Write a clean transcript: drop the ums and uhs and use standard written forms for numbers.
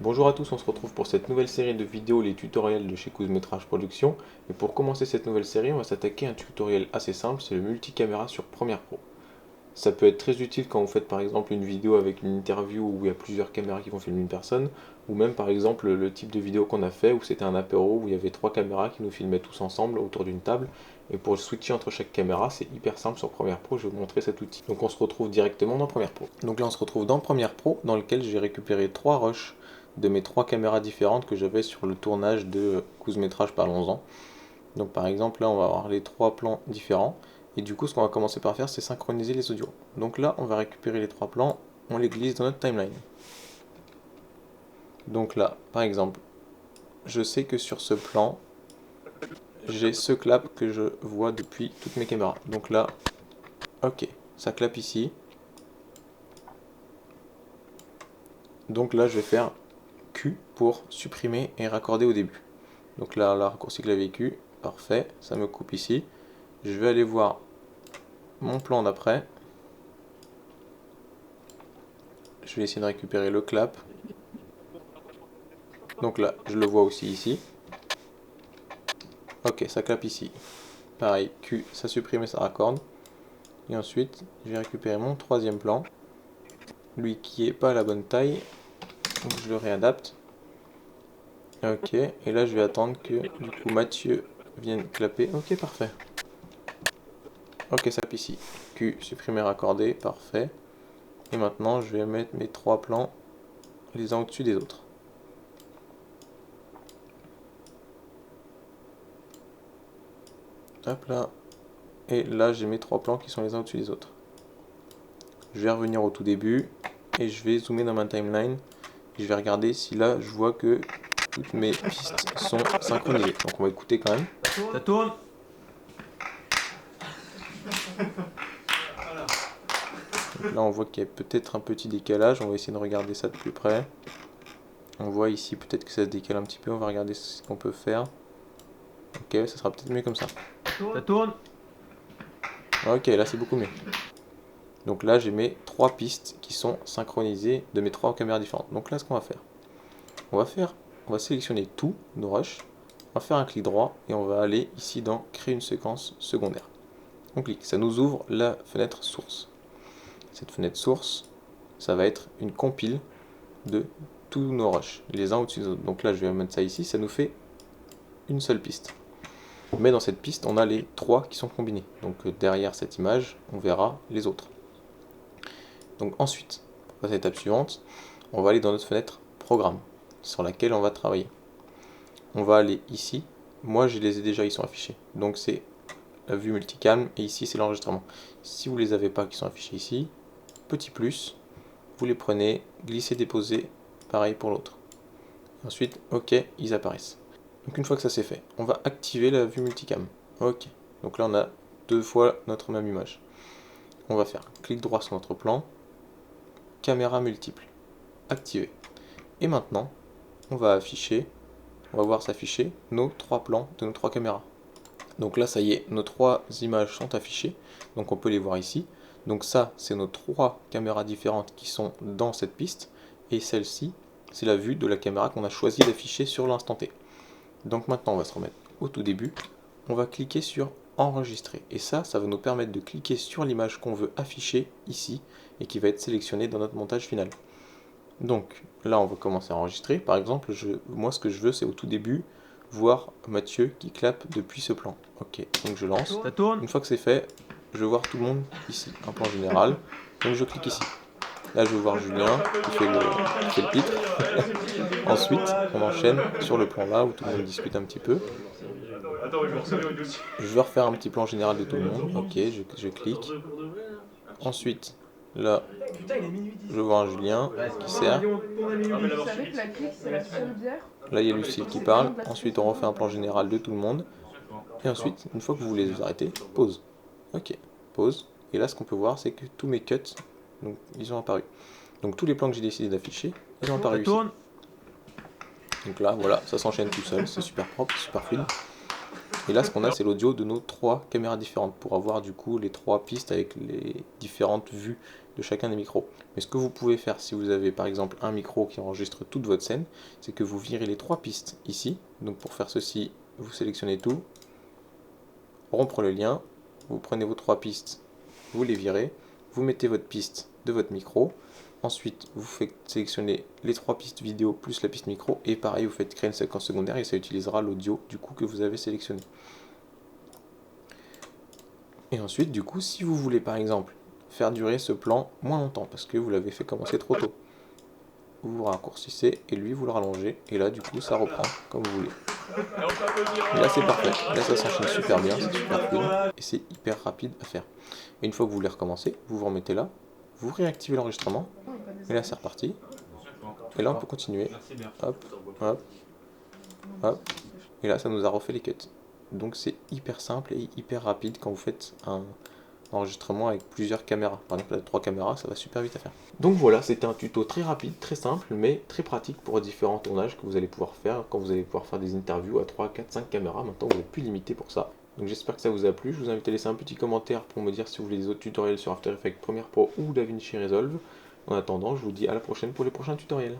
Bonjour à tous, on se retrouve pour cette nouvelle série de vidéos, les tutoriels de chez Courtmetrage Production. Et pour commencer cette nouvelle série, on va s'attaquer à un tutoriel assez simple, c'est le multicaméra sur Premiere Pro. Ça peut être très utile quand vous faites par exemple une vidéo avec une interview où il y a plusieurs caméras qui vont filmer une personne, ou même par exemple le type de vidéo qu'on a fait où c'était un apéro où il y avait trois caméras qui nous filmaient tous ensemble autour d'une table. Et pour switcher entre chaque caméra, c'est hyper simple sur Premiere Pro, je vais vous montrer cet outil. Donc on se retrouve directement dans Premiere Pro. Donc là on se retrouve dans Premiere Pro dans lequel j'ai récupéré trois rushs de mes trois caméras différentes que j'avais sur le tournage de Courtmetrage Parlons-en. Donc par exemple là on va avoir les trois plans différents et du coup ce qu'on va commencer par faire c'est synchroniser les audios. Donc là on va récupérer les trois plans, on les glisse dans notre timeline. Donc là par exemple je sais que sur ce plan j'ai ce clap que je vois depuis toutes mes caméras. Donc là ok ça clap ici. Donc là je vais faire Q pour supprimer et raccorder au début. Donc là, le raccourci clavier Q, parfait, ça me coupe ici. Je vais aller voir mon plan d'après. Je vais essayer de récupérer le clap. Donc là, je le vois aussi ici. Ok, ça clap ici. Pareil, Q, ça supprime et ça raccorde. Et ensuite, je vais récupérer mon troisième plan. Lui qui est pas à la bonne taille. Donc je le réadapte. Ok, et là je vais attendre que du coup Mathieu vienne clapper. Ok, parfait. Ok, ça clap ici. Q, supprimer, raccorder, parfait. Et maintenant, je vais mettre mes trois plans les uns au-dessus des autres. Hop là. Et là, j'ai mes trois plans qui sont les uns au-dessus des autres. Je vais revenir au tout début et je vais zoomer dans ma timeline. Et je vais regarder si là, je vois que toutes mes pistes sont synchronisées. Donc on va écouter quand même. Ça tourne. Donc là, on voit qu'il y a peut-être un petit décalage. On va essayer de regarder ça de plus près. On voit ici peut-être que ça se décale un petit peu. On va regarder ce qu'on peut faire. Ok, ça sera peut-être mieux comme ça. Ça tourne. Ok, là c'est beaucoup mieux. Donc là j'ai mes trois pistes qui sont synchronisées de mes trois caméras différentes. Donc là ce qu'on va faire, on va sélectionner tous nos rushs, on va faire un clic droit et on va aller ici dans créer une séquence secondaire. On clique, ça nous ouvre la fenêtre source. Cette fenêtre source, ça va être une compile de tous nos rushs, les uns au-dessus des autres. Donc là je vais mettre ça ici, ça nous fait une seule piste. Mais dans cette piste, on a les trois qui sont combinés. Donc derrière cette image, on verra les autres. Donc ensuite, pour passer à l'étape suivante, on va aller dans notre fenêtre Programme, sur laquelle on va travailler. On va aller ici. Moi, je les ai déjà, ils sont affichés. Donc c'est la vue multicam et ici c'est l'enregistrement. Si vous les avez pas qui sont affichés ici, petit plus, vous les prenez, glissez, déposez, pareil pour l'autre. Ensuite, OK, ils apparaissent. Donc une fois que ça c'est fait, on va activer la vue multicam. OK. Donc là on a deux fois notre même image. On va faire clic droit sur notre plan, caméra multiple, activé. Et maintenant, on va voir s'afficher nos trois plans de nos trois caméras. Donc là, ça y est, nos trois images sont affichées, donc on peut les voir ici. Donc ça, c'est nos trois caméras différentes qui sont dans cette piste, et celle-ci, c'est la vue de la caméra qu'on a choisi d'afficher sur l'instant T. Donc maintenant, on va se remettre au tout début, on va cliquer sur enregistrer, et ça va nous permettre de cliquer sur l'image qu'on veut afficher ici, et qui va être sélectionnée dans notre montage final. Donc là, on va commencer à enregistrer. Par exemple, moi, ce que je veux, c'est au tout début, voir Mathieu qui clappe depuis ce plan. Ok, donc je lance. Ça tourne. Une fois que c'est fait, je veux voir tout le monde ici, un plan général. Donc je clique ici. Là, je veux voir Julien qui fait le titre. Ensuite, on enchaîne sur le plan là où tout le monde discute un petit peu. Je veux refaire un petit plan général de tout le monde. Ok, je clique. Ensuite, là, je vois un Julien qui sert. Là, il y a Lucille qui parle. Ensuite, on refait un plan général de tout le monde. Et ensuite, une fois que vous voulez arrêter, pause. Ok, pause. Et là, ce qu'on peut voir, c'est que tous mes cuts, donc, ils ont apparu. Donc, tous les plans que j'ai décidé d'afficher, ils ont apparu ici. Donc là, voilà, ça s'enchaîne tout seul. C'est super propre, super fluide. Et là, ce qu'on a, c'est l'audio de nos trois caméras différentes pour avoir du coup les trois pistes avec les différentes vues de chacun des micros. Mais ce que vous pouvez faire si vous avez par exemple un micro qui enregistre toute votre scène, c'est que vous virez les 3 pistes ici. Donc pour faire ceci, vous sélectionnez tout, rompre le lien, vous prenez vos 3 pistes, vous les virez, vous mettez votre piste de votre micro, ensuite vous faites sélectionner les 3 pistes vidéo plus la piste micro, et pareil vous faites créer une séquence secondaire et ça utilisera l'audio du coup que vous avez sélectionné. Et ensuite du coup si vous voulez par exemple faire durer ce plan moins longtemps parce que vous l'avez fait commencer trop tôt, vous raccourcissez et lui vous le rallongez et là du coup ça reprend comme vous voulez. Et là c'est parfait, là ça s'enchaîne super bien, c'est super fluide et c'est hyper rapide à faire. Et une fois que vous voulez recommencer, vous vous remettez là, vous réactivez l'enregistrement et là c'est reparti. Et là on peut continuer, hop, hop, hop, et là ça nous a refait les cuts. Donc c'est hyper simple et hyper rapide quand vous faites un enregistrement avec plusieurs caméras. Par exemple, avec 3 caméras, ça va super vite à faire. Donc voilà, c'était un tuto très rapide, très simple, mais très pratique pour différents tournages que vous allez pouvoir faire quand vous allez pouvoir faire des interviews à 3, 4, 5 caméras. Maintenant, vous n'êtes plus limité pour ça. Donc j'espère que ça vous a plu. Je vous invite à laisser un petit commentaire pour me dire si vous voulez des autres tutoriels sur After Effects Premiere Pro ou DaVinci Resolve. En attendant, je vous dis à la prochaine pour les prochains tutoriels.